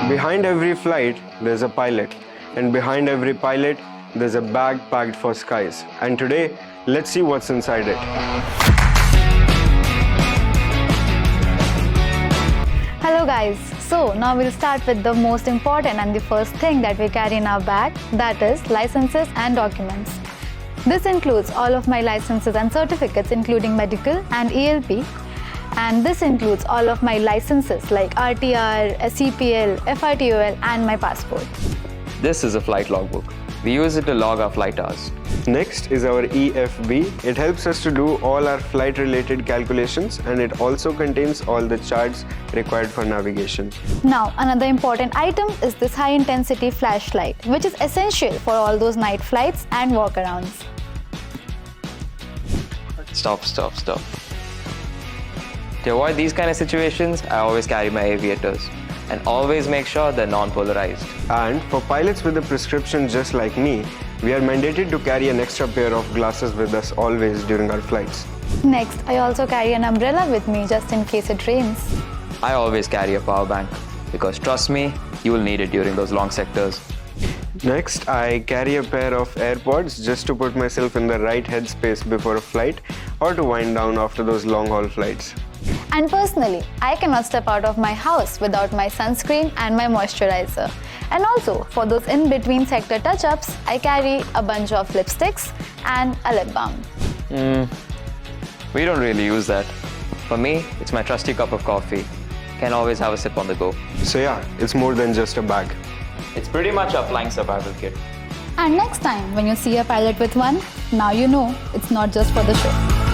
Behind every flight, there's a pilot. And behind every pilot, there's a bag packed for skies. And today, let's see what's inside it. Hello guys, so now we'll start with the most important and the first thing that we carry in our bag, that is licenses and documents. This includes all of my licenses and certificates including medical and ELP, and this includes all of my licenses like RTR, SCPL, FRTOL and my passport. This is a flight logbook. We use it to log our flight hours. Next is our EFB. It helps us to do all our flight-related calculations, and it also contains all the charts required for navigation. Now, another important item is this high-intensity flashlight, which is essential for all those night flights and walkarounds. Stop. To avoid these kind of situations, I always carry my aviators and always make sure they're non-polarized. And for pilots with a prescription just like me, we are mandated to carry an extra pair of glasses with us always during our flights. Next, I also carry an umbrella with me just in case it rains. I always carry a power bank because trust me, you will need it during those long sectors. Next, I carry a pair of AirPods just to put myself in the right headspace before a flight or to wind down after those long-haul flights. And personally, I cannot step out of my house without my sunscreen and my moisturizer. And also, for those in-between sector touch-ups, I carry a bunch of lipsticks and a lip balm. We don't really use that. For me, it's my trusty cup of coffee. Can always have a sip on the go. So yeah, it's more than just a bag. It's pretty much a flying survival kit. And next time when you see a pilot with one, now you know it's not just for the show.